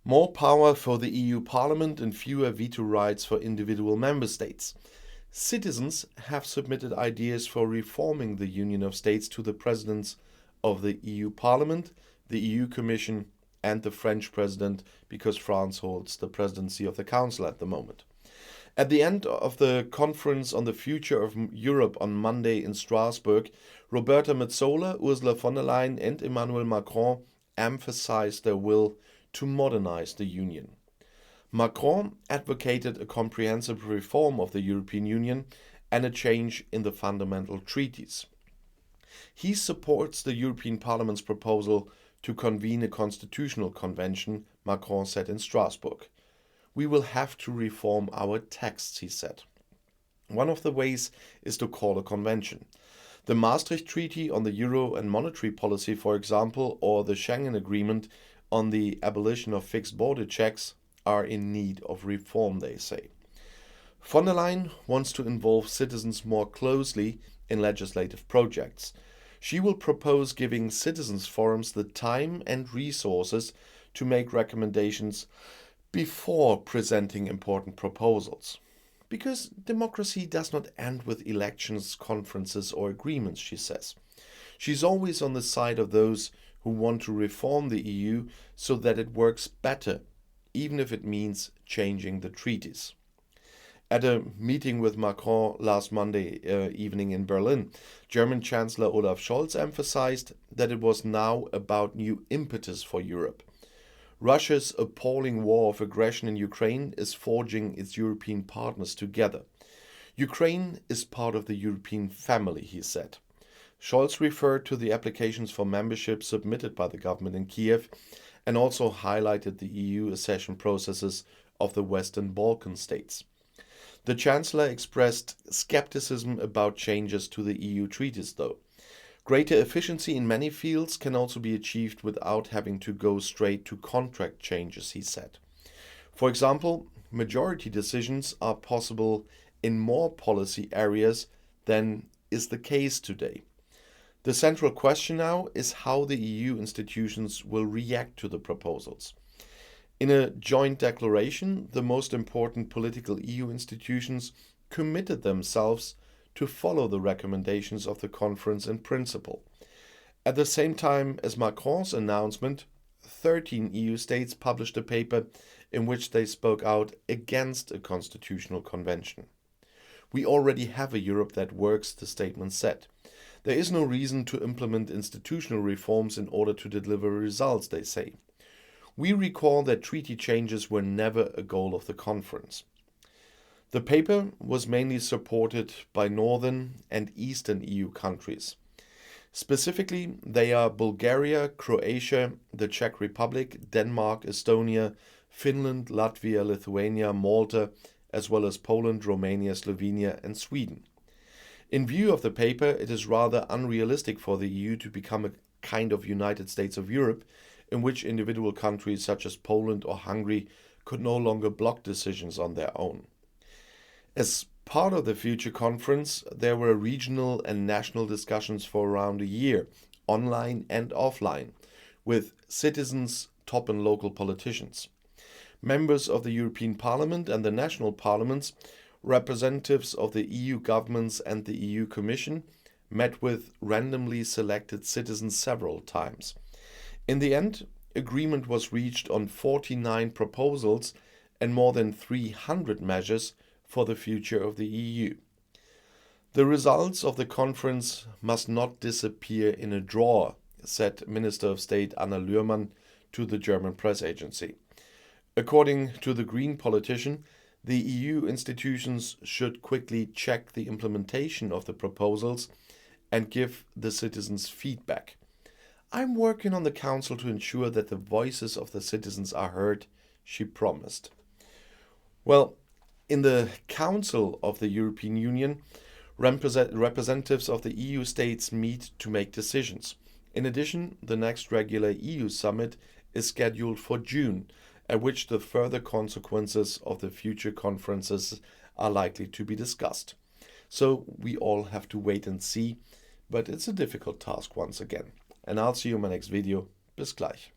More power for the EU Parliament and fewer veto rights for individual member states. Citizens have submitted ideas for reforming the Union of States to the presidents of the EU Parliament, the EU Commission, and the French president, because France holds the presidency of the Council at the moment. At the end of the conference on the future of Europe on Monday in Strasbourg, Roberta Metsola, Ursula von der Leyen, and Emmanuel Macron emphasized their will to modernize the Union. Macron advocated a comprehensive reform of the European Union and a change in the fundamental treaties. He supports the European Parliament's proposal to convene a constitutional convention, Macron said in Strasbourg. We will have to reform our texts, he said. One of the ways is to call a convention. The Maastricht Treaty on the euro and monetary policy, for example, or the Schengen Agreement on the abolition of fixed border checks are in need of reform, they say. Von der Leyen wants to involve citizens more closely in legislative projects. She will propose giving citizens forums the time and resources to make recommendations before presenting important proposals. Because democracy does not end with elections, conferences, or agreements, she says. She's always on the side of those who want to reform the EU so that it works better, even if it means changing the treaties. At a meeting with Macron last Monday evening in Berlin, German Chancellor Olaf Scholz emphasized that it was now about new impetus for Europe. Russia's appalling war of aggression in Ukraine is forging its European partners together. Ukraine is part of the European family, he said. Scholz referred to the applications for membership submitted by the government in Kiev and also highlighted the EU accession processes of the Western Balkan states. The Chancellor expressed skepticism about changes to the EU treaties, though. Greater efficiency in many fields can also be achieved without having to go straight to contract changes, he said. For example, majority decisions are possible in more policy areas than is the case today. The central question now is how the EU institutions will react to the proposals. In a joint declaration, the most important political EU institutions committed themselves to follow the recommendations of the conference in principle. At the same time as Macron's announcement, 13 EU states published a paper in which they spoke out against a constitutional convention. We already have a Europe that works, the statement said. There is no reason to implement institutional reforms in order to deliver results, they say. We recall that treaty changes were never a goal of the conference. The paper was mainly supported by northern and eastern EU countries. Specifically, they are Bulgaria, Croatia, the Czech Republic, Denmark, Estonia, Finland, Latvia, Lithuania, Malta, as well as Poland, Romania, Slovenia, and Sweden. In view of the paper, it is rather unrealistic for the EU to become a kind of United States of Europe, in which individual countries such as Poland or Hungary could no longer block decisions on their own. As part of the future conference, there were regional and national discussions for around a year, online and offline, with citizens, top and local politicians. Members of the European Parliament and the national parliaments, representatives of the EU governments and the EU Commission met with randomly selected citizens several times. In the end, agreement was reached on 49 proposals and more than 300 measures for the future of the EU. The results of the conference must not disappear in a drawer, said Minister of State Anna Lührmann to the German press agency. According to the Green politician, the EU institutions should quickly check the implementation of the proposals and give the citizens feedback. I'm working on the Council to ensure that the voices of the citizens are heard, she promised. Well, in the Council of the European Union, representatives of the EU states meet to make decisions. In addition, the next regular EU summit is scheduled for June, at which the further consequences of the future conferences are likely to be discussed. So we all have to wait and see, but it's a difficult task once again. And I'll see you in my next video. Bis gleich.